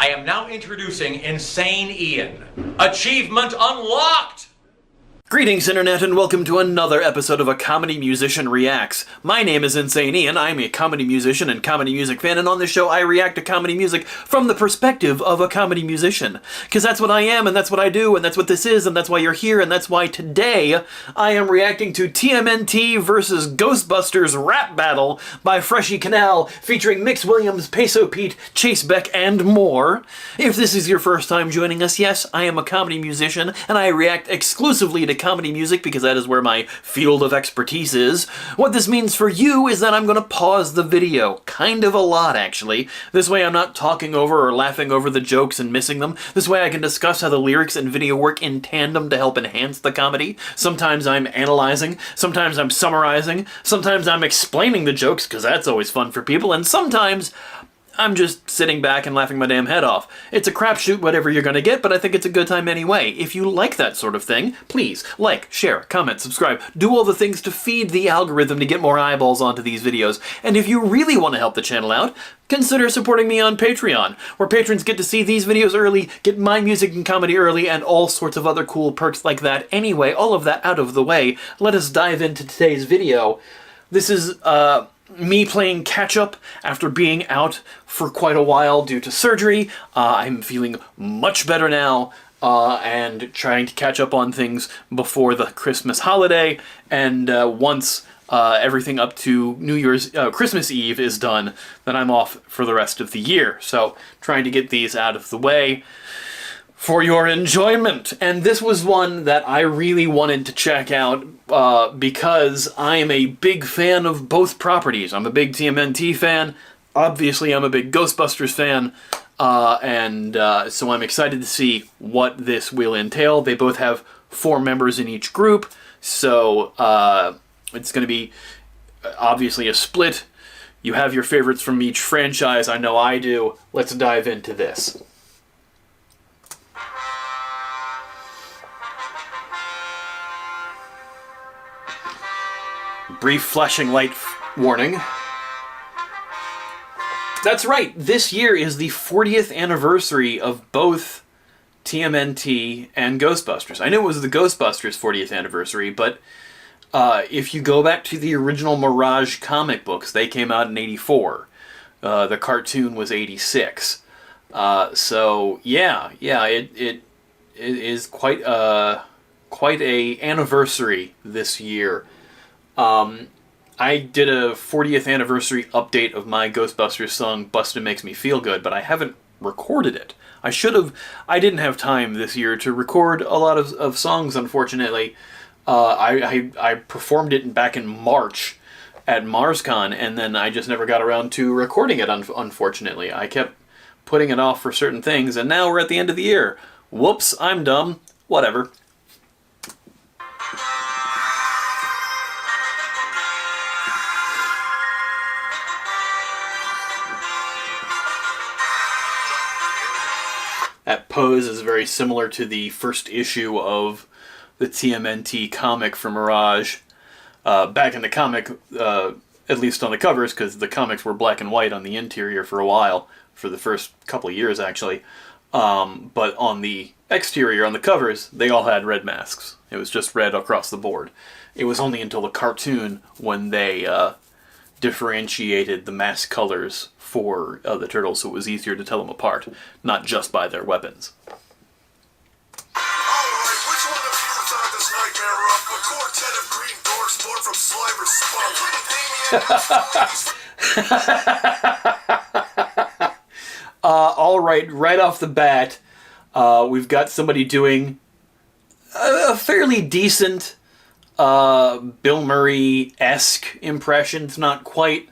I am now introducing Insane Ian. Achievement unlocked! Greetings, Internet, and welcome to another episode of A Comedy Musician Reacts. My name is Insane Ian. I'm a comedy musician and comedy music fan, and on this show I react to comedy music from the perspective of a comedy musician. Because that's what I am, and that's what I do, and that's what this is, and that's why you're here, and that's why today I am reacting to TMNT versus Ghostbusters rap battle by Freshy Kanal, featuring Mix Williams, Peso Pete, Chase Beck, and more. If this is your first time joining us, yes, I am a comedy musician, and I react exclusively to comedy music because that is where my field of expertise is. What this means for you is that I'm going to pause the video. Kind of a lot, actually. This way I'm not talking over or laughing over the jokes and missing them. This way I can discuss how the lyrics and video work in tandem to help enhance the comedy. Sometimes I'm analyzing, sometimes I'm summarizing, sometimes I'm explaining the jokes, because that's always fun for people, and sometimes I'm just sitting back and laughing my damn head off. It's a crapshoot whatever you're gonna get, but I think it's a good time anyway. If you like that sort of thing, please like, share, comment, subscribe, do all the things to feed the algorithm to get more eyeballs onto these videos. And if you really want to help the channel out, consider supporting me on Patreon, where patrons get to see these videos early, get my music and comedy early, and all sorts of other cool perks like that. Anyway, all of that out of the way, let us dive into today's video. This is, me playing catch-up after being out for quite a while due to surgery. I'm feeling much better now, and trying to catch up on things before the Christmas holiday, and once everything up to Christmas Eve is done, then I'm off for the rest of the year. So, trying to get these out of the way for your enjoyment. And this was one that I really wanted to check out because I am a big fan of both properties. I'm a big TMNT fan. Obviously, I'm a big Ghostbusters fan. So I'm excited to see what this will entail. They both have 4 members in each group. So it's going to be obviously a split. You have your favorites from each franchise. I know I do. Let's dive into this. Brief flashing light warning. That's right, this year is the 40th anniversary of both TMNT and Ghostbusters. I know it was the Ghostbusters 40th anniversary, but if you go back to the original Mirage comic books, they came out in '84. The cartoon was '86. So yeah, it is quite a anniversary this year. I did a 40th anniversary update of my Ghostbusters song, Bustin' Makes Me Feel Good, but I haven't recorded it. I should have. I didn't have time this year to record a lot of songs, unfortunately. I performed it back in March at MarsCon, and then I just never got around to recording it, unfortunately. I kept putting it off for certain things, and now we're at the end of the year. Whoops, I'm dumb. Whatever. That pose is very similar to the first issue of the TMNT comic for Mirage. Back in the comic, at least on the covers, because the comics were black and white on the interior for a while, for the first couple of years actually. But on the exterior, on the covers, they all had red masks. It was just red across the board. It was only until the cartoon when they differentiated the mask colors for the turtles, so it was easier to tell them apart, not just by their weapons. Alright, right off the bat, we've got somebody doing a fairly decent Bill Murray-esque impression. It's not quite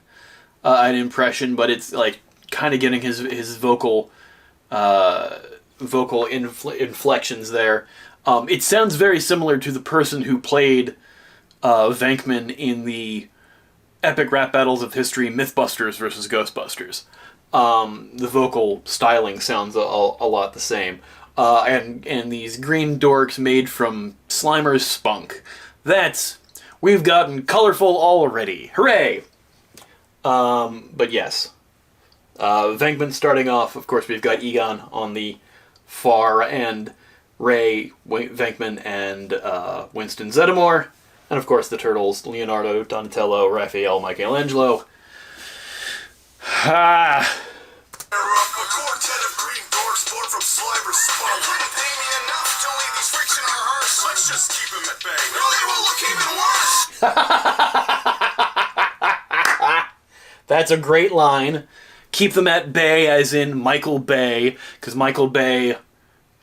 an impression, but it's like kind of getting his vocal inflections there. It sounds very similar to the person who played Venkman in the epic rap battles of history, Mythbusters versus Ghostbusters. The vocal styling sounds a lot the same. And these green dorks made from Slimer's spunk. We've gotten colorful already. Hooray! But yes. Venkman starting off, of course, we've got Egon on the far end, Ray, Venkman, and Winston Zeddemore, and of course the Turtles, Leonardo, Donatello, Raphael, Michelangelo. Ah. Just keep him at bay. Really, will look even worse. That's a great line. Keep them at bay, as in Michael Bay, because Michael Bay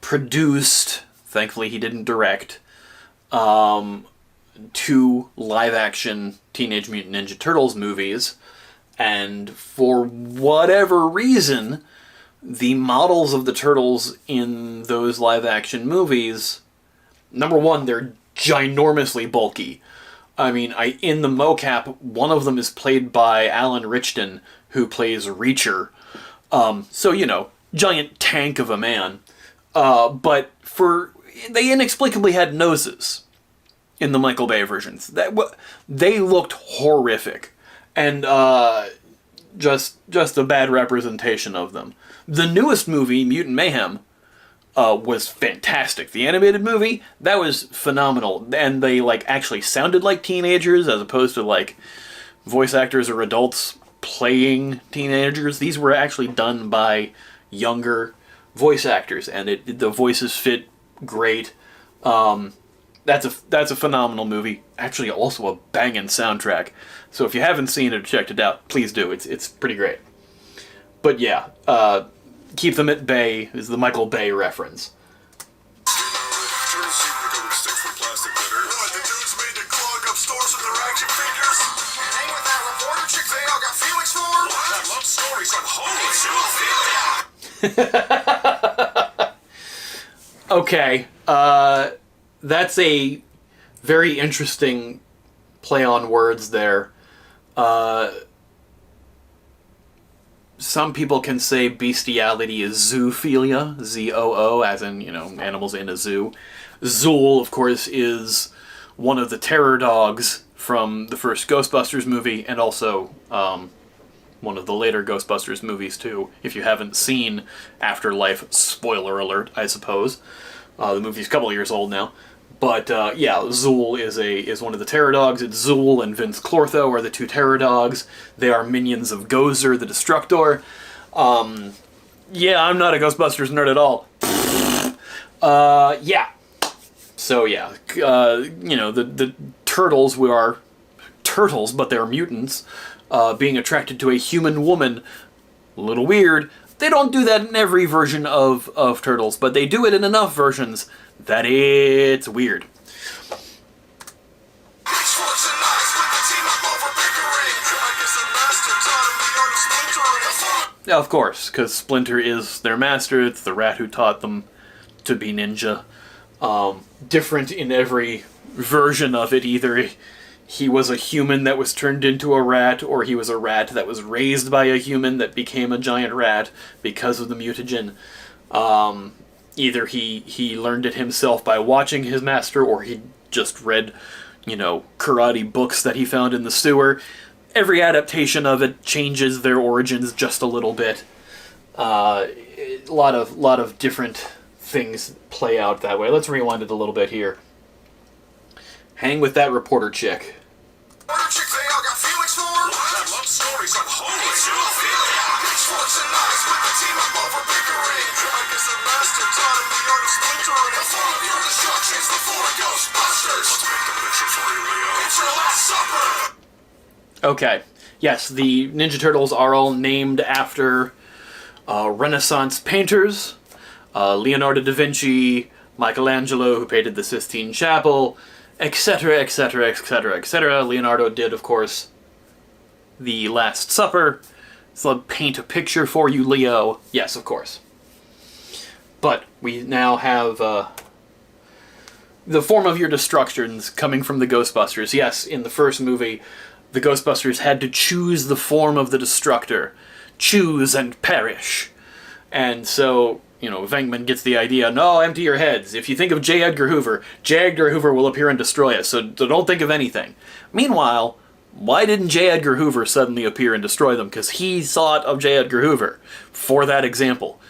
produced, thankfully he didn't direct, 2 live-action Teenage Mutant Ninja Turtles movies, and for whatever reason, the models of the Turtles in those live-action movies, number one, they're ginormously bulky. I mean, in the mocap, one of them is played by Alan Richton, who plays Reacher. So, you know, giant tank of a man. But they inexplicably had noses in the Michael Bay versions. They looked horrific. And just a bad representation of them. The newest movie, Mutant Mayhem, was fantastic. The animated movie, that was phenomenal. And they, actually sounded like teenagers as opposed to, voice actors or adults playing teenagers. These were actually done by younger voice actors, and the voices fit great. That's a phenomenal movie. Actually, also a banging soundtrack. So if you haven't seen it or checked it out, please do. It's pretty great. But yeah, Keep Them at Bay is the Michael Bay reference. Okay, that's a very interesting play on words there. Some people can say bestiality is zoophilia, Z-O-O, as in, animals in a zoo. Zool, of course, is one of the terror dogs from the first Ghostbusters movie, and also one of the later Ghostbusters movies, too. If you haven't seen Afterlife, spoiler alert, I suppose. The movie's a couple of years old now. But, yeah, Zool is one of the terror dogs. It's Zool and Vince Clortho are the 2 terror dogs. They are minions of Gozer, the Destructor. Yeah, I'm not a Ghostbusters nerd at all. Yeah. So, yeah, the turtles, who are turtles, but they're mutants, being attracted to a human woman, a little weird. They don't do that in every version of Turtles, but they do it in enough versions that it's weird. Yeah, of course, because Splinter is their master. It's the rat who taught them to be ninja. Different in every version of it. Either he was a human that was turned into a rat, or he was a rat that was raised by a human that became a giant rat because of the mutagen. Either he learned it himself by watching his master, or he just read, karate books that he found in the sewer. Every adaptation of it changes their origins just a little bit. A lot of different things play out that way. Let's rewind it a little bit here. Hang with that reporter chick. Reporter chick they all got feelings for? That love story's unholy. Pitchforks and knives with the team up over bickering. I guess the master taught him the art of splintering. The fall of your destructions, the 4 Ghostbusters. Let's make the picture for you, Leo. It's your last supper. Okay. Yes, the Ninja Turtles are all named after Renaissance painters. Leonardo da Vinci, Michelangelo, who painted the Sistine Chapel, etc., etc., etc., etc. Leonardo did, of course, The Last Supper. So paint a picture for you, Leo. Yes, of course. But we now have the form of your destructions coming from the Ghostbusters. Yes, in the first movie, the Ghostbusters had to choose the form of the Destructor. Choose and perish. And so, Venkman gets the idea, no, empty your heads. If you think of J. Edgar Hoover will appear and destroy us, so don't think of anything. Meanwhile, Why didn't J. Edgar Hoover suddenly appear and destroy them? Because he thought of J. Edgar Hoover for that example.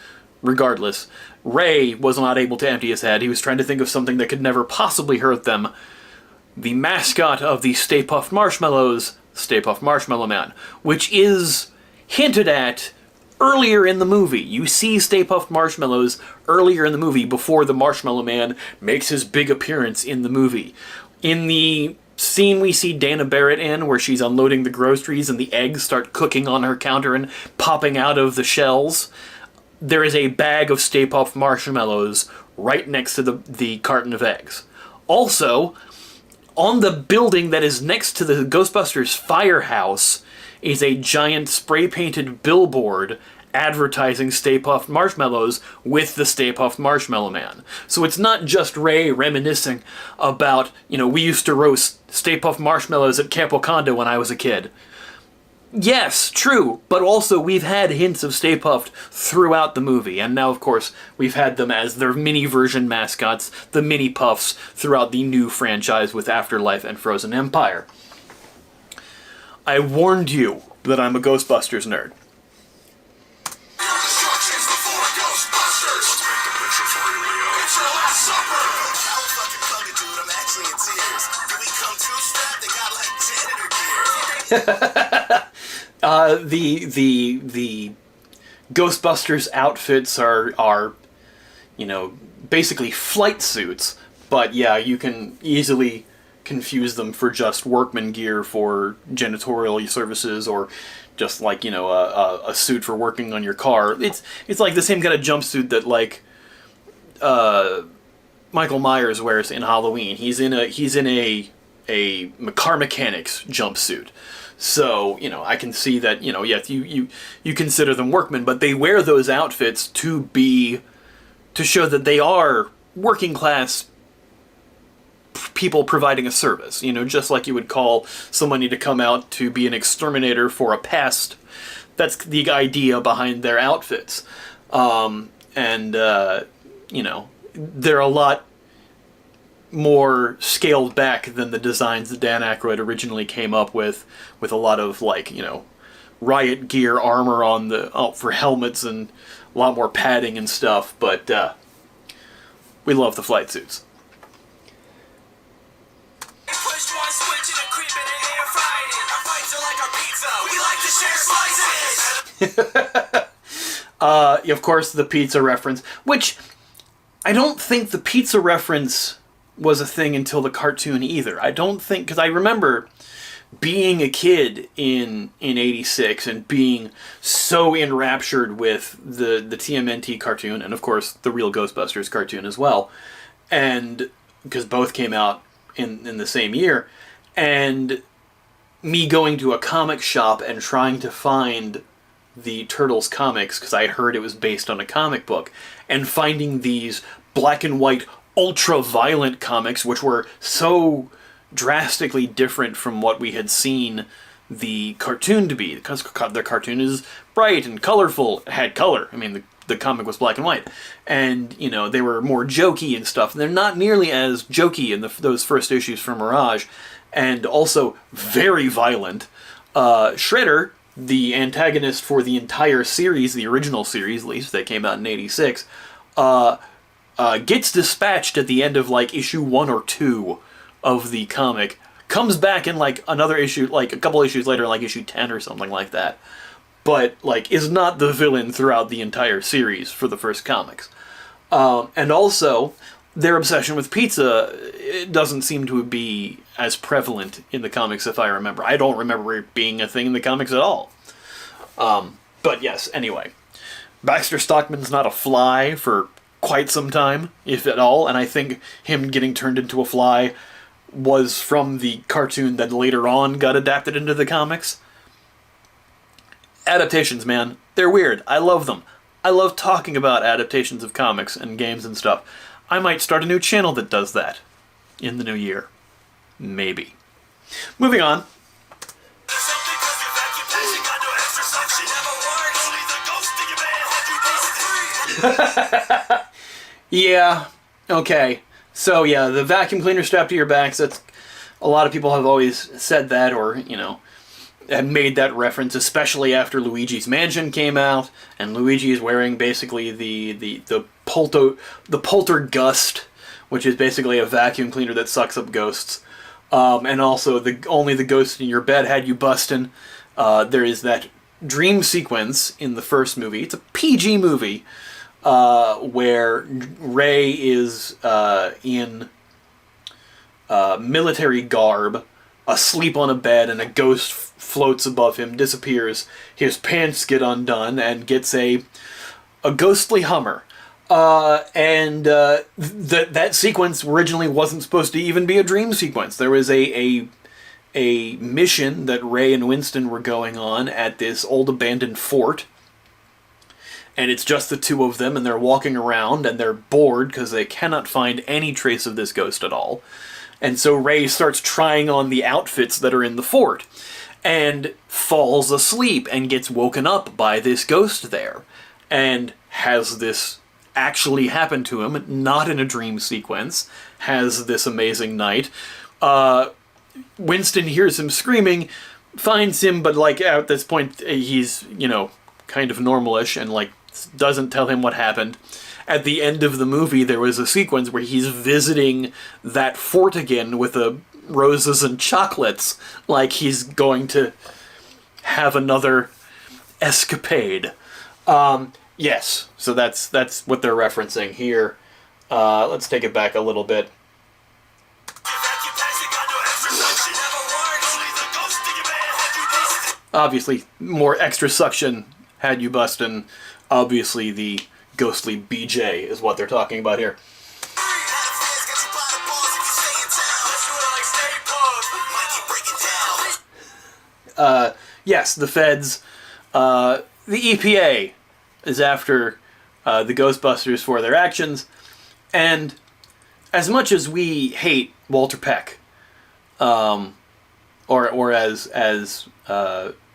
Regardless, Ray was not able to empty his head. He was trying to think of something that could never possibly hurt them. The mascot of the Stay Puft Marshmallows, Stay Puft Marshmallow Man, which is hinted at earlier in the movie. You see Stay Puft Marshmallows earlier in the movie before the Marshmallow Man makes his big appearance in the movie. In the scene we see Dana Barrett in, where she's unloading the groceries and the eggs start cooking on her counter and popping out of the shells, there is a bag of Stay Puft Marshmallows right next to the carton of eggs. Also, on the building that is next to the Ghostbusters firehouse is a giant spray-painted billboard advertising Stay Puft Marshmallows with the Stay Puft Marshmallow Man. So it's not just Ray reminiscing about, we used to roast Stay Puft Marshmallows at Camp Wakanda when I was a kid. Yes, true, but also we've had hints of Stay Puft throughout the movie, and now, of course, we've had them as their mini-version mascots, the Mini Puffs, throughout the new franchise with Afterlife and Frozen Empire. I warned you that I'm a Ghostbusters nerd. Instructions before Ghostbusters. Let's make the picture for you, Leo. It's your last supper. How fucking fucking dude, I'm actually in tears. Did we come too strapped? They got like janitor gear. The Ghostbusters outfits are basically flight suits, but yeah, you can easily confuse them for just workman gear for janitorial services, or just like a suit for working on your car. It's like the same kind of jumpsuit that Michael Myers wears in Halloween. He's in a car mechanic's jumpsuit. So, I can see that, yes, you consider them workmen, but they wear those outfits to show that they are working class people providing a service, just like you would call somebody to come out to be an exterminator for a pest. That's the idea behind their outfits. They're a lot more scaled back than the designs that Dan Aykroyd originally came up with a lot of riot gear armor for helmets and a lot more padding and stuff, but we love the flight suits. Push one switch in a creep in an air fried it. Our fights are like our pizza. We like to share slices. Of course, the pizza reference, which I don't think the pizza reference was a thing until the cartoon either. I don't think, because I remember being a kid in 86 and being so enraptured with the TMNT cartoon, and of course the real Ghostbusters cartoon as well, and because both came out in the same year, and me going to a comic shop and trying to find the Turtles comics, because I heard it was based on a comic book, and finding these black and white ultra-violent comics, which were so drastically different from what we had seen the cartoon to be, because the cartoon is bright and colorful. It had color. I mean, the comic was black and white. And, they were more jokey and stuff. They're not nearly as jokey in those first issues from Mirage, and also very violent. Shredder, the antagonist for the entire series, the original series at least, that came out in 86, gets dispatched at the end of issue 1 or 2 of the comic, comes back in another issue, a couple issues later, issue 10 or something like that, but is not the villain throughout the entire series for the first comics. And also, their obsession with pizza, it doesn't seem to be as prevalent in the comics, if I remember. I don't remember it being a thing in the comics at all. But yes, anyway. Baxter Stockman's not a fly for quite some time, if at all, and I think him getting turned into a fly was from the cartoon that later on got adapted into the comics. Adaptations, man. They're weird. I love them. I love talking about adaptations of comics and games and stuff. I might start a new channel that does that in the new year. Maybe. Moving on. Yeah, okay. So yeah, the vacuum cleaner strapped to your back, that's A lot of people have always said that, or, you know, have made that reference, especially after Luigi's Mansion came out, and Luigi is wearing basically the poltergust, which is basically a vacuum cleaner that sucks up ghosts. And also, only the ghost in your bed had you bustin'. There is that dream sequence in the first movie. It's a PG movie, where Ray is in military garb, asleep on a bed, and a ghost floats above him, disappears. His pants get undone, and gets a ghostly Hummer. That sequence originally wasn't supposed to even be a dream sequence. There was a mission that Ray and Winston were going on at this old abandoned fort, and it's just the two of them, and they're walking around, and they're bored because they cannot find any trace of this ghost at all. And so Ray starts trying on the outfits that are in the fort, and falls asleep and gets woken up by this ghost there, and has this actually happen to him, not in a dream sequence, has this amazing night. Winston hears him screaming, finds him, but, like, at this point, he's, you know, kind of normalish, and, like, doesn't tell him what happened. At the end of the movie, there was a sequence where he's visiting that fort again with roses and chocolates, like he's going to have another escapade. Yes, so that's what they're referencing here. Let's take it back a little bit. Obviously, more extra suction had you bustin'. Obviously, the ghostly BJ is what they're talking about here. Yes, the feds. The EPA is after the Ghostbusters for their actions, and as much as we hate Walter Peck, or as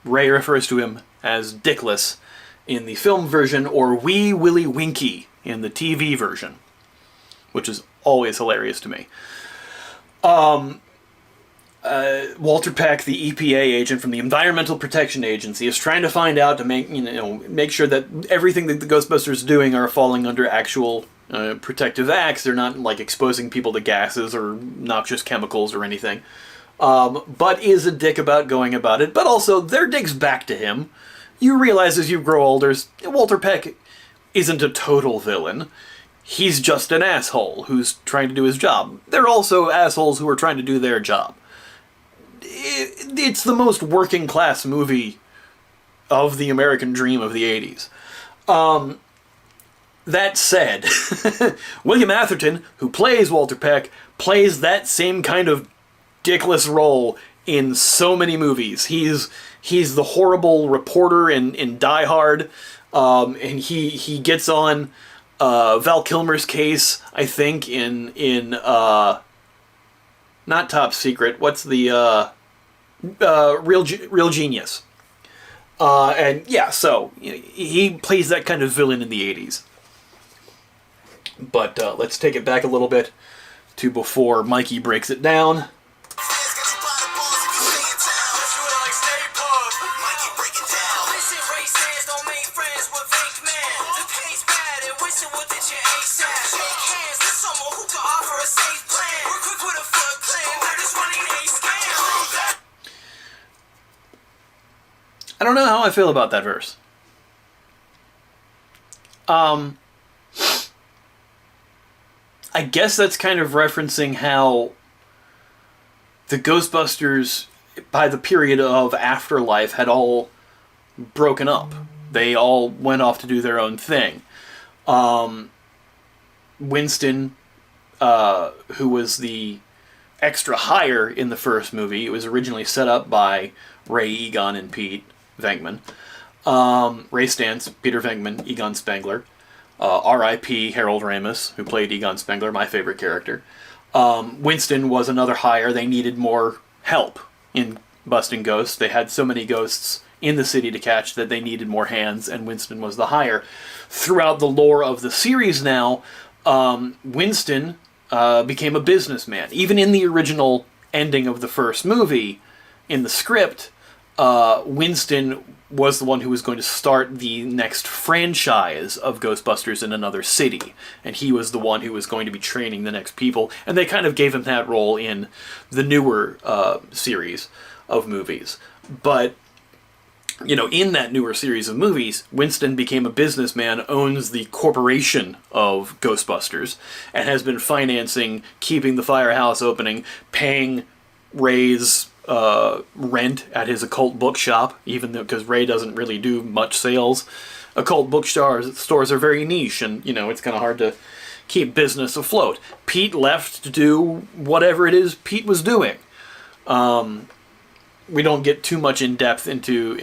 Ray refers to him as Dickless in the film version, or Wee Willie Winky in the TV version, which is always hilarious to me. Walter Peck, the EPA agent from the Environmental Protection Agency, is trying to find out to make sure that everything that the Ghostbusters are doing are falling under actual protective acts. They're not, like, exposing people to gases or noxious chemicals or anything. But is a dick about going about it. But also, their dick's back to him. You realize as you grow older, Walter Peck isn't a total villain. He's just an asshole who's trying to do his job. They're also assholes who are trying to do their job. It's the most working class movie of the American dream of the 80s. That said, William Atherton, who plays Walter Peck, plays that same kind of dickless role in so many movies. He's the horrible reporter in Die Hard, and he gets on Val Kilmer's case, I think, in not Top Secret. What's the Real Genius? And yeah, so he plays that kind of villain in the 80s. But let's take it back a little bit to before Mikey breaks it down. I don't know how I feel about that verse. I guess that's kind of referencing how the Ghostbusters, by the period of Afterlife, had all broken up. They all went off to do their own thing. Winston, who was the extra hire in the first movie, it was originally set up by Ray Egon and Pete Venkman. Ray Stantz, Peter Venkman, Egon Spengler. R.I.P. Harold Ramis, who played Egon Spengler, my favorite character. Winston was another hire. They needed more help in busting ghosts. They had so many ghosts in the city to catch that they needed more hands, and Winston was the hire. Throughout the lore of the series now, Winston became a businessman. Even in the original ending of the first movie, in the script, Winston was the one who was going to start the next franchise of Ghostbusters in another city. And he was the one who was going to be training the next people. And they kind of gave him that role in the newer series of movies. But, you know, in that newer series of movies, Winston became a businessman, owns the corporation of Ghostbusters, and has been financing, keeping the firehouse opening, paying Ray's rent at his occult bookshop, even though, because Ray doesn't really do much sales. Occult bookstores are very niche, and, you know, it's kind of hard to keep business afloat. Pete left to do whatever it is Pete was doing. We don't get too much in depth into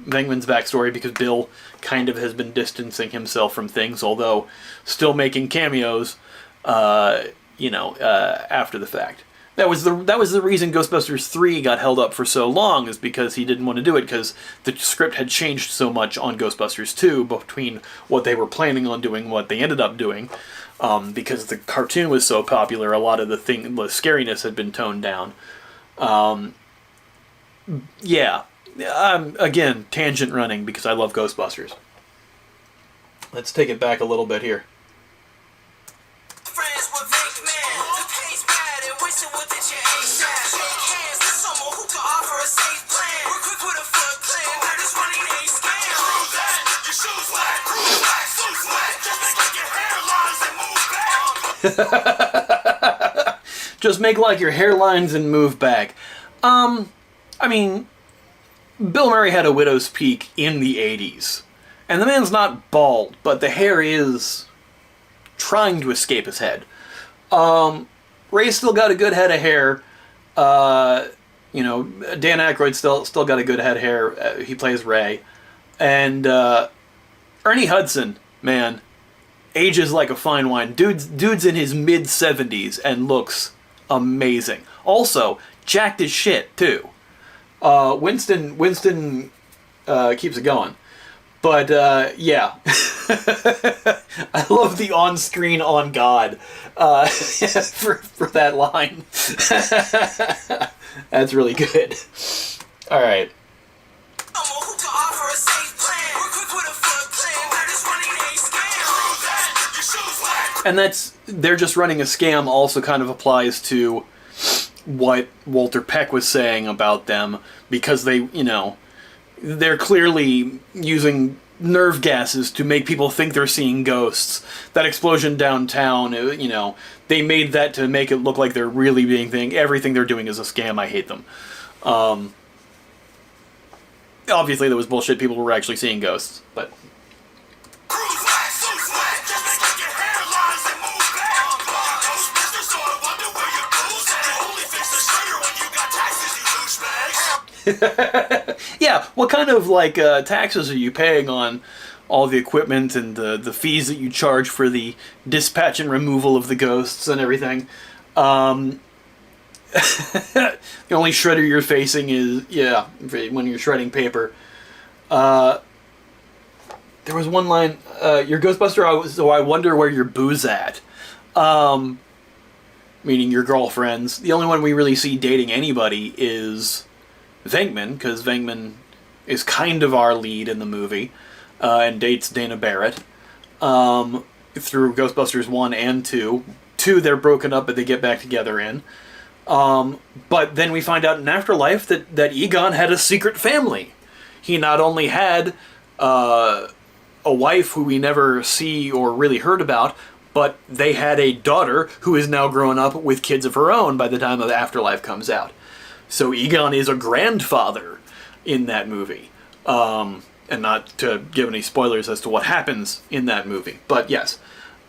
Venkman's backstory because Bill kind of has been distancing himself from things, although still making cameos, after the fact. That was the reason Ghostbusters 3 got held up for so long, is because he didn't want to do it because the script had changed so much on Ghostbusters 2 between what they were planning on doing and what they ended up doing. Because the cartoon was so popular, a lot of the scariness had been toned down. Again, tangent running because I love Ghostbusters. Let's take it back a little bit here. Friends with Venkman, the pace bad and wishing with the change. Shake hands with someone who can offer a safe plan. We're quick with a foot clan, we're just running a scam. Prove that, your shoes whack, prove whack, suits whack. Just make like your hairlines and move back. Just make like your hairlines and move back. I mean, Bill Murray had a widow's peak in the 80s. And the man's not bald, but the hair is trying to escape his head. Ray's still got a good head of hair. Dan Aykroyd still got a good head of hair. He plays Ray. And Ernie Hudson, man, ages like a fine wine. Dude's in his mid-70s and looks amazing. Also, jacked as shit, too. Winston keeps it going. But, yeah. I love the on-screen on God for that line. That's really good. All right. And they're just running a scam also kind of applies to what Walter Peck was saying about them, because they're clearly using nerve gases to make people think they're seeing ghosts. That explosion downtown, they made that to make it look like they're really being everything they're doing is a scam. I hate them. Obviously, there was bullshit. People were actually seeing ghosts, but. Yeah, what kind of taxes are you paying on all the equipment and the fees that you charge for the dispatch and removal of the ghosts and everything? The only shredder you're facing is when you're shredding paper. There was one line, your Ghostbuster, so I wonder where your boo's at. Meaning your girlfriends. The only one we really see dating anybody is Venkman, because Venkman is kind of our lead in the movie, and dates Dana Barrett through Ghostbusters 1 and 2. 2, they're broken up, but they get back together in. But then we find out in Afterlife that Egon had a secret family. He not only had a wife who we never see or really heard about, but they had a daughter who is now grown up with kids of her own by the time of Afterlife comes out. So Egon is a grandfather in that movie. And not to give any spoilers as to what happens in that movie. But yes,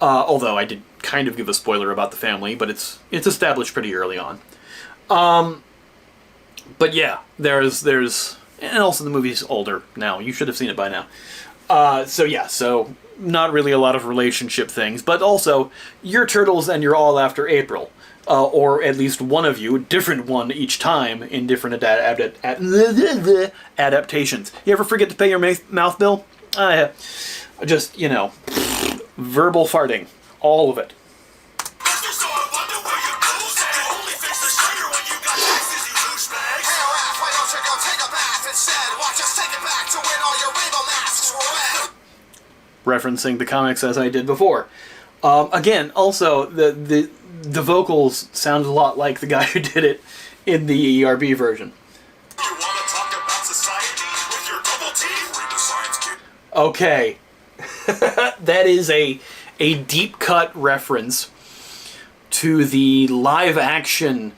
although I did kind of give a spoiler about the family, but it's established pretty early on. But yeah, there's and also the movie's older now. You should have seen it by now. So not really a lot of relationship things, but also you're turtles and you're all after April. Or at least one of you, different one each time in different adaptations. You ever forget to pay your mouth bill? Just, verbal farting. All of it. referencing the comics as I did before. Again, also, the vocals sound a lot like the guy who did it in the ERB version. You wanna talk about society with your double T? Read the science, kid. Okay. That is a deep cut reference to the live action,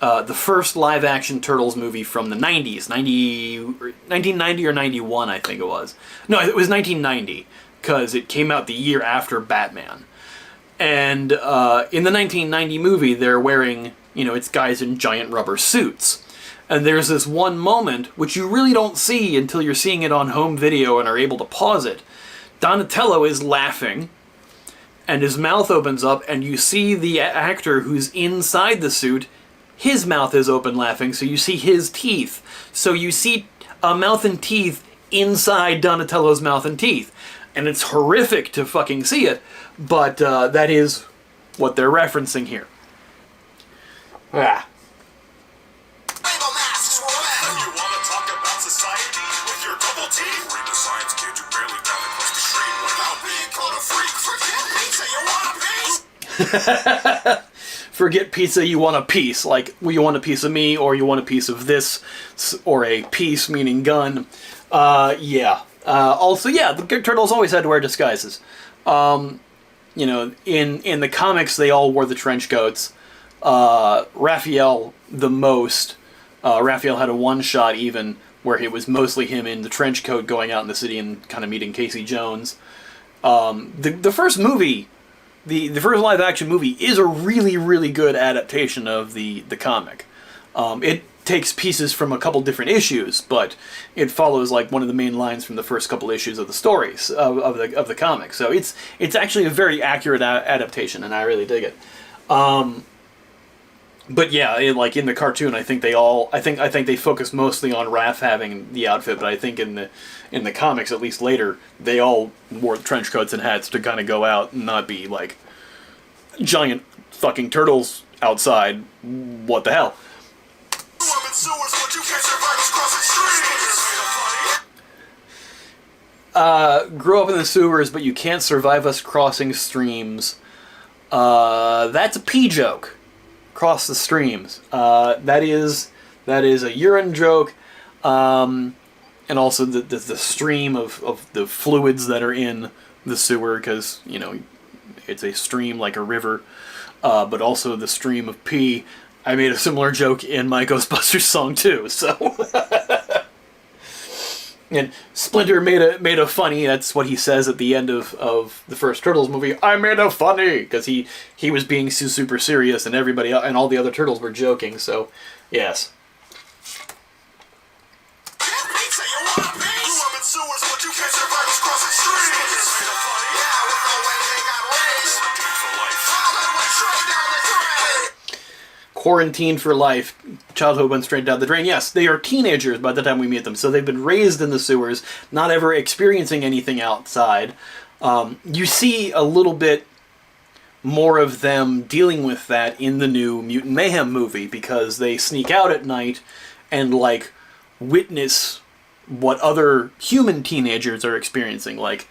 the first live action Turtles movie from the 90s, 1990 or 91, I think it was. No, it was 1990, because it came out the year after Batman. And in the 1990 movie, they're wearing, it's guys in giant rubber suits. And there's this one moment, which you really don't see until you're seeing it on home video and are able to pause it. Donatello is laughing, and his mouth opens up, and you see the actor who's inside the suit, his mouth is open laughing, so you see his teeth. So you see a mouth and teeth inside Donatello's mouth and teeth. And it's horrific to fucking see it, but that is what they're referencing here. Ah. Rainbow masks were wet. You wanna talk about society with your double T? Read the science, kid. You barely got across the street without being called a freak. Forget pizza, you want a piece? Forget pizza, you want a piece. Like, well, you want a piece of me, or you want a piece of this, or a piece meaning gun. Yeah. Also, yeah, the Turtles always had to wear disguises. In the comics, they all wore the trench coats. Raphael the most. Raphael had a one-shot even, where it was mostly him in the trench coat going out in the city and kind of meeting Casey Jones. The first movie, the first live-action movie, is a really, really good adaptation of the comic. It takes pieces from a couple different issues, but it follows like one of the main lines from the first couple issues of the stories of the comic. So it's actually a very accurate adaptation, and I really dig it. But yeah, like in the cartoon, I think they focus mostly on Raph having the outfit, but I think in the comics, at least later, they all wore trench coats and hats to kind of go out and not be like giant fucking turtles outside. What the hell? Grew up in the sewers, but you can't survive us crossing streams. That's a pee joke. Cross the streams. That is a urine joke, and also the stream of the fluids that are in the sewer, because it's a stream like a river, but also the stream of pee. I made a similar joke in my Ghostbusters song too, so. And Splinter made a funny. That's what he says at the end of the first Turtles movie. I made a funny, because he was being super serious, and everybody and all the other turtles were joking. So, yes. Quarantined for life. Childhood went straight down the drain. Yes, they are teenagers by the time we meet them, so they've been raised in the sewers, not ever experiencing anything outside. You see a little bit more of them dealing with that in the new Mutant Mayhem movie, because they sneak out at night and, like, witness what other human teenagers are experiencing, like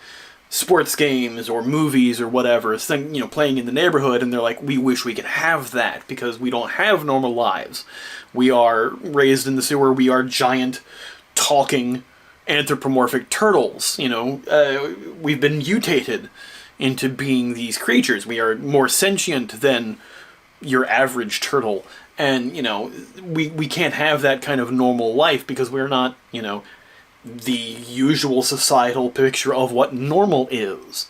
sports games or movies or whatever, playing in the neighborhood, and they're like, we wish we could have that, because we don't have normal lives. We are raised in the sewer, we are giant, talking, anthropomorphic turtles, we've been mutated into being these creatures. We are more sentient than your average turtle, and, we can't have that kind of normal life, because we're not, the usual societal picture of what normal is.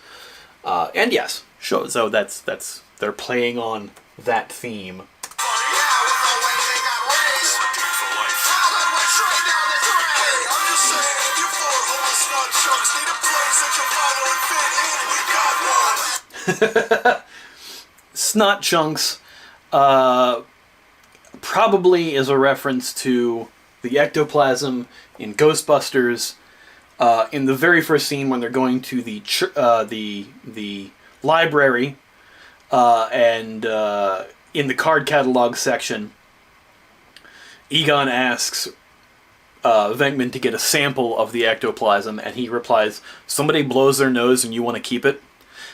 And yes, so that's they're playing on that theme. Snot chunks probably is a reference to the ectoplasm in Ghostbusters, in the very first scene when they're going to the library, and in the card catalog section, Egon asks Venkman to get a sample of the ectoplasm, and he replies, "Somebody blows their nose and you want to keep it?"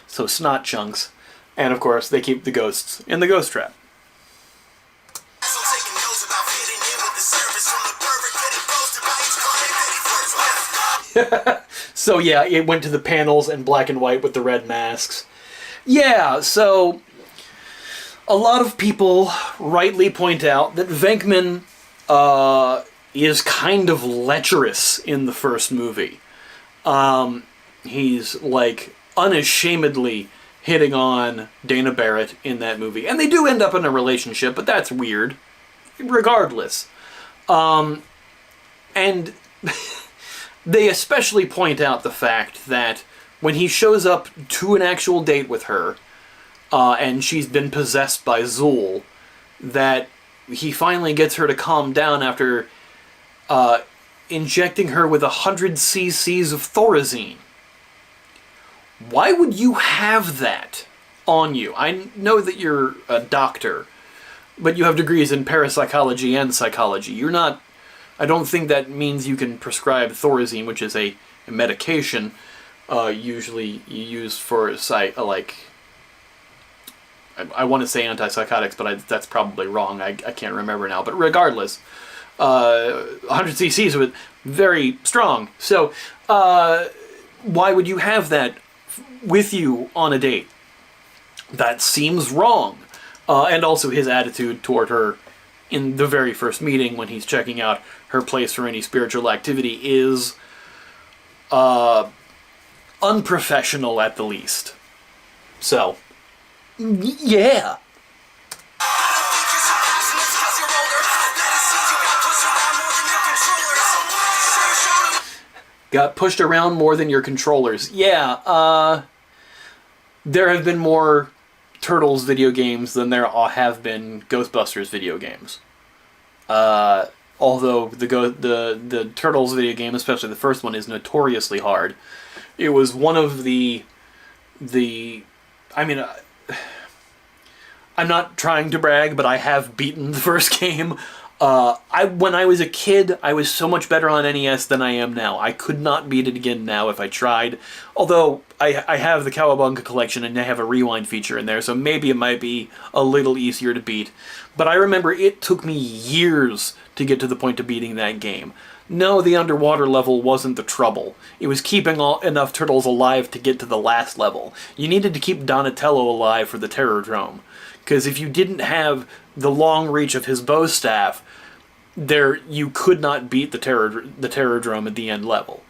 So snot chunks. And of course, they keep the ghosts in the ghost trap. So taking notes about fitting in with the service from the pervert getting posted by each client that he flirts with. So yeah, it went to the panels in black and white with the red masks. Yeah, so a lot of people rightly point out that Venkman is kind of lecherous in the first movie. He's like unashamedly hitting on Dana Barrett in that movie. And they do end up in a relationship, but that's weird. Regardless. And they especially point out the fact that when he shows up to an actual date with her, and she's been possessed by Zool, that he finally gets her to calm down after injecting her with 100 cc's of Thorazine. Why would you have that on you? I know that you're a doctor, but you have degrees in parapsychology and psychology. You're not... I don't think that means you can prescribe Thorazine, which is a medication usually used for, I want to say antipsychotics, but that's probably wrong. I can't remember now. But regardless, 100 cc's was very strong. So why would you have that with you on a date? That seems wrong. And also his attitude toward her in the very first meeting when he's checking out her place for any spiritual activity is unprofessional at the least. So, yeah. Got pushed around more than your controllers. Yeah, there have been more Turtles video games than there have been Ghostbusters video games. Although the Turtles video game, especially the first one, is notoriously hard. It was one of the I mean, I'm not trying to brag, but I have beaten the first game. When I was a kid, I was so much better on NES than I am now. I could not beat it again now if I tried. Although, I have the Cowabunga collection and I have a rewind feature in there, so maybe it might be a little easier to beat. But I remember it took me years to get to the point of beating that game. No, the underwater level wasn't the trouble. It was keeping enough turtles alive to get to the last level. You needed to keep Donatello alive for the Terrordrome. Because if you didn't have the long reach of his bow staff, you could not beat the Terrordrome at the end level.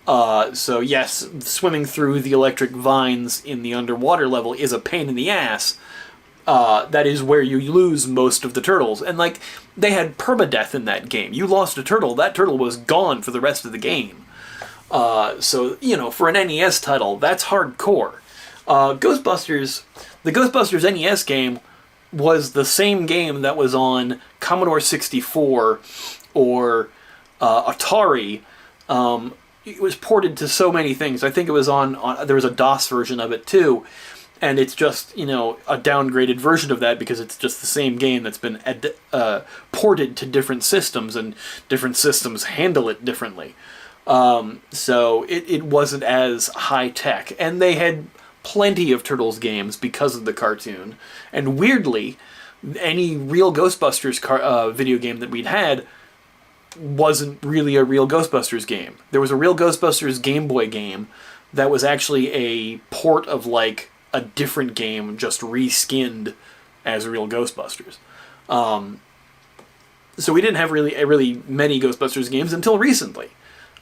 So yes, swimming through the electric vines in the underwater level is a pain in the ass. That is where you lose most of the turtles. And they had permadeath in that game. You lost a turtle, that turtle was gone for the rest of the game. So, for an NES title, that's hardcore. The Ghostbusters NES game was the same game that was on Commodore 64 or Atari. It was ported to so many things. I think it was there was a DOS version of it too, and it's just, a downgraded version of that because it's just the same game that's been ported to different systems, and different systems handle it differently. So it wasn't as high tech, and they had plenty of Turtles games because of the cartoon. And weirdly, any real Ghostbusters video game that we'd had wasn't really a real Ghostbusters game. There was a real Ghostbusters Game Boy game that was actually a port of a different game just reskinned as real Ghostbusters. So we didn't have really many Ghostbusters games until recently.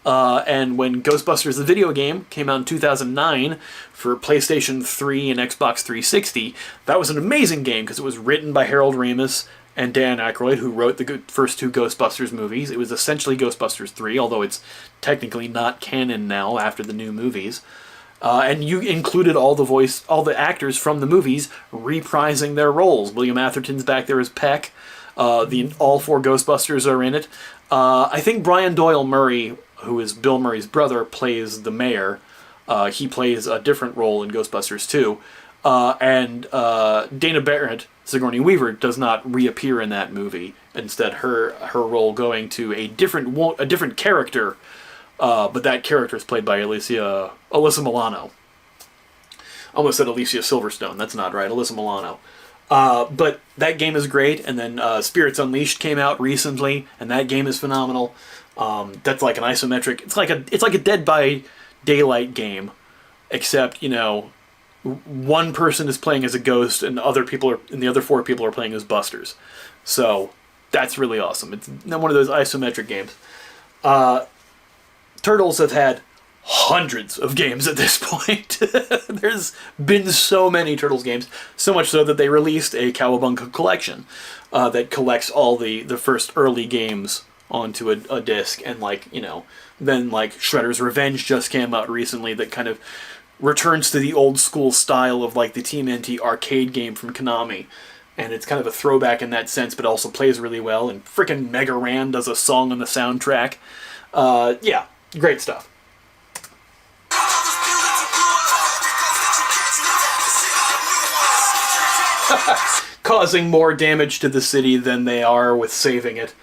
And when Ghostbusters the video game came out in 2009 for PlayStation 3 and Xbox 360, that was an amazing game because it was written by Harold Ramis and Dan Aykroyd, who wrote the first two Ghostbusters movies. It was essentially Ghostbusters 3, although it's technically not canon now after the new movies. And you included all the actors from the movies reprising their roles. William Atherton's back there as Peck. All four Ghostbusters are in it. I think Brian Doyle Murray, who is Bill Murray's brother, plays the mayor. He plays a different role in Ghostbusters 2. And Dana Barrett, Sigourney Weaver, does not reappear in that movie Instead, her role going to a different character, but that character is played by Alyssa Milano. I almost said Alicia Silverstone. That's not right. Alyssa Milano. But that game is great. And then Spirits Unleashed came out recently, and that game is phenomenal. That's like an isometric. It's like a Dead by Daylight game, except one person is playing as a ghost, and the other 4 people are playing as Busters. So that's really awesome. It's one of those isometric games. Turtles have had hundreds of games at this point. There's been so many Turtles games, so much so that they released a Cowabunga collection that collects all the first early games onto a disc, and then Shredder's Revenge just came out recently that kind of returns to the old school style of the TMNT arcade game from Konami, and it's kind of a throwback in that sense, but also plays really well, and frickin' Mega Ran does a song on the soundtrack. Yeah, great stuff. Causing more damage to the city than they are with saving it,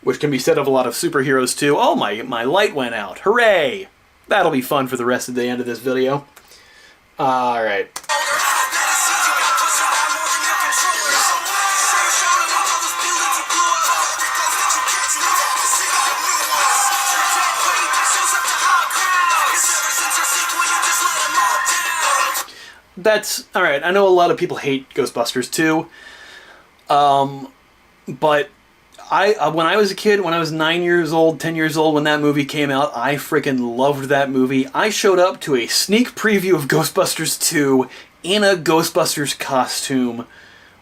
which can be said of a lot of superheroes too. Oh, my light went out. Hooray! That'll be fun for the rest of the end of this video. Alright. That's alright. I know a lot of people hate Ghostbusters too. But when I was a kid, when I was 9 years old, 10 years old, when that movie came out, I freaking loved that movie. I showed up to a sneak preview of Ghostbusters 2 in a Ghostbusters costume,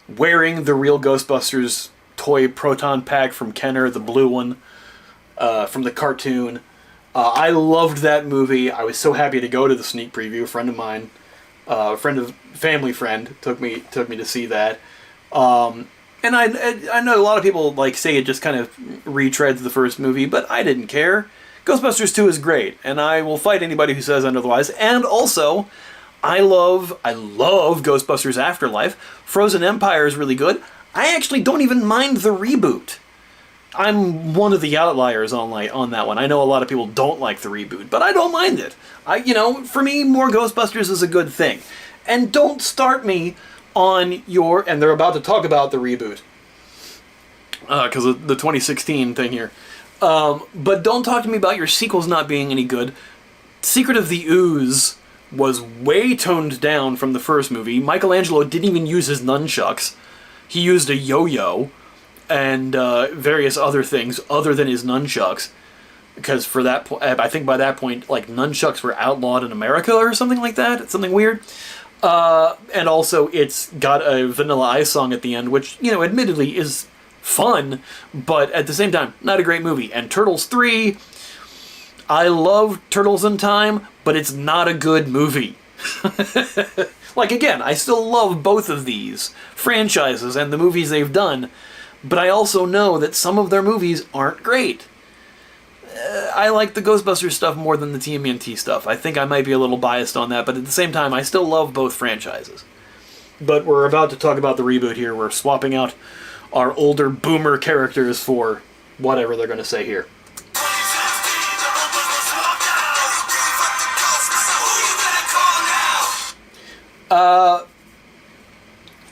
wearing the real Ghostbusters toy proton pack from Kenner, the blue one, from the cartoon. I loved that movie. I was so happy to go to the sneak preview. A friend of mine, family friend, took me to see that. And I know a lot of people say it just kind of retreads the first movie, but I didn't care. Ghostbusters 2 is great, and I will fight anybody who says otherwise. And also, I love Ghostbusters Afterlife. Frozen Empire is really good. I actually don't even mind the reboot. I'm one of the outliers on that one. I know a lot of people don't like the reboot, but I don't mind it. For me, more Ghostbusters is a good thing. And don't start me on and they're about to talk about the reboot, because of the 2016 thing here. But don't talk to me about your sequels not being any good. Secret of the Ooze was way toned down from the first movie. Michelangelo didn't even use his nunchucks. He used a yo-yo and various other things other than his nunchucks. Because for that point, I think by that point, nunchucks were outlawed in America or something like that. It's something weird. And also, it's got a Vanilla Ice song at the end, which, admittedly is fun, but at the same time, not a great movie. And Turtles 3, I love Turtles in Time, but it's not a good movie. Again, I still love both of these franchises and the movies they've done, but I also know that some of their movies aren't great. I like the Ghostbusters stuff more than the TMNT stuff. I think I might be a little biased on that, but at the same time, I still love both franchises. But we're about to talk about the reboot here. We're swapping out our older boomer characters for whatever they're going to say here.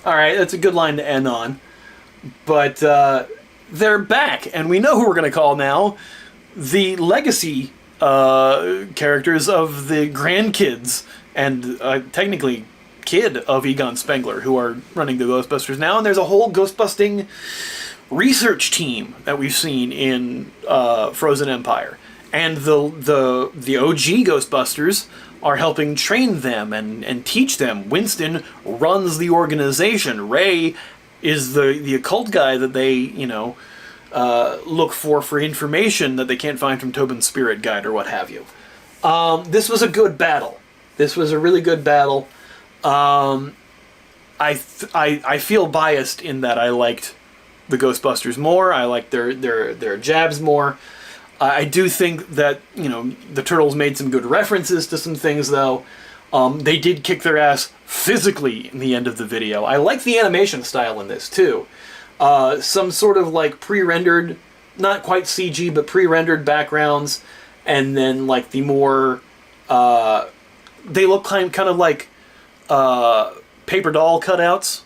Alright, that's a good line to end on. But they're back, and we know who we're going to call now. The legacy characters of the grandkids and technically kid of Egon Spengler, who are running the Ghostbusters now, and there's a whole Ghostbusting research team that we've seen in Frozen Empire, and the OG Ghostbusters are helping train them and teach them. Winston runs the organization. Ray is the occult guy that they look for information that they can't find from Tobin's Spirit Guide or what have you. This was a good battle. This was a really good battle. I feel biased in that I liked the Ghostbusters more. I liked their jabs more. I do think that the Turtles made some good references to some things though. They did kick their ass physically in the end of the video. I like the animation style in this too. some sort of like pre-rendered, not quite CG, but pre-rendered backgrounds, and then like the more, they look kind of like paper doll cutouts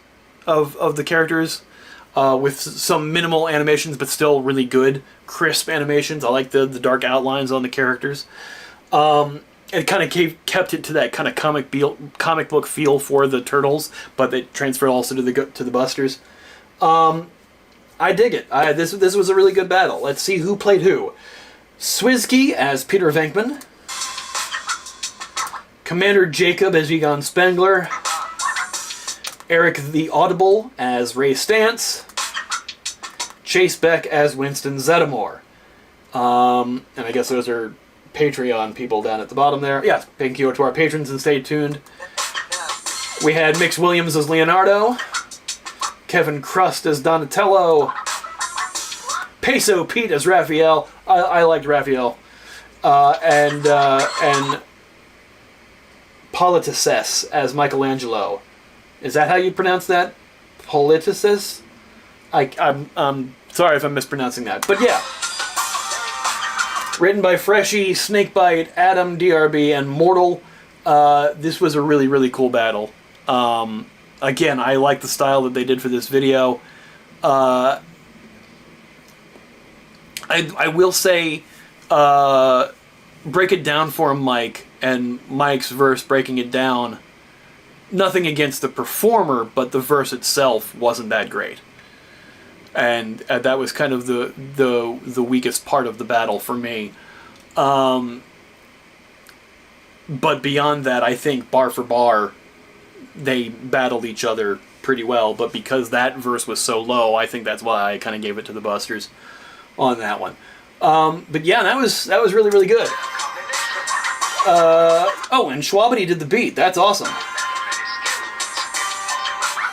of the characters, with some minimal animations, but still really good, crisp animations. I like the dark outlines on the characters. It kind of kept it to that kind of comic book feel for the Turtles, but it transferred also to the Busters. I dig it. This was a really good battle. Let's see who played who. Swizky as Peter Venkman, Commander Jacob as Egon Spengler, Eric the Audible as Ray Stantz, Chase Beck as Winston Zeddemore. And I guess those are Patreon people down at the bottom there. Yeah, thank you to our patrons and stay tuned. We had Mix Williams as Leonardo, Kevin Crust as Donatello, Peso Pete as Raphael. I liked Raphael. And Politices as Michelangelo. Is that how you pronounce that? Politices? I'm sorry if I'm mispronouncing that. But yeah. Written by Freshy, Snakebite, Adam, DRB, and Mortal. This was a really, really cool battle. Again, I like the style that they did for this video. I will say, break it down for Mike, and Mike's verse breaking it down. Nothing against the performer, but the verse itself wasn't that great. And that was kind of the weakest part of the battle for me. But beyond that, I think bar for bar, they battled each other pretty well. But because that verse was so low, I think that's why I kind of gave it to the Busters on that one. But yeah, that was really, really good. Oh, and Schwabity did the beat. That's awesome.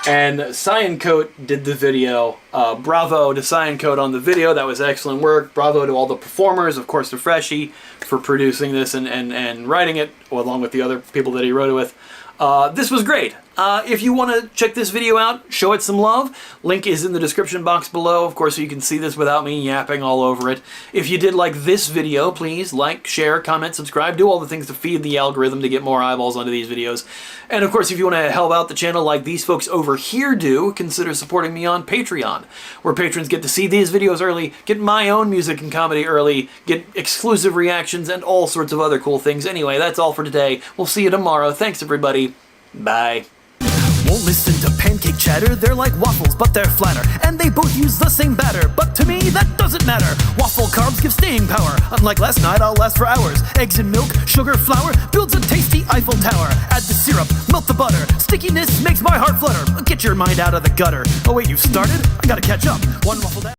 And Cyan Coat did the video. Bravo to Cyan Coat on the video. That was excellent work. Bravo to all the performers, of course to Freshy for producing this and writing it, along with the other people that he wrote it with. This was great. If you want to check this video out, show it some love. Link is in the description box below, of course, so you can see this without me yapping all over it. If you did like this video, please like, share, comment, subscribe, do all the things to feed the algorithm to get more eyeballs onto these videos. And of course, if you want to help out the channel like these folks over here do, consider supporting me on Patreon, where patrons get to see these videos early, get my own music and comedy early, get exclusive reactions, and all sorts of other cool things. Anyway, that's all for today. We'll see you tomorrow. Thanks, everybody. Bye. Won't listen to pancake chatter, they're like waffles, but they're flatter. And they both use the same batter, but to me that doesn't matter. Waffle carbs give staying power, unlike last night I'll last for hours. Eggs and milk, sugar, flour, builds a tasty Eiffel Tower. Add the syrup, melt the butter, stickiness makes my heart flutter. Get your mind out of the gutter. Oh wait, you've started? I gotta catch up. One waffle down.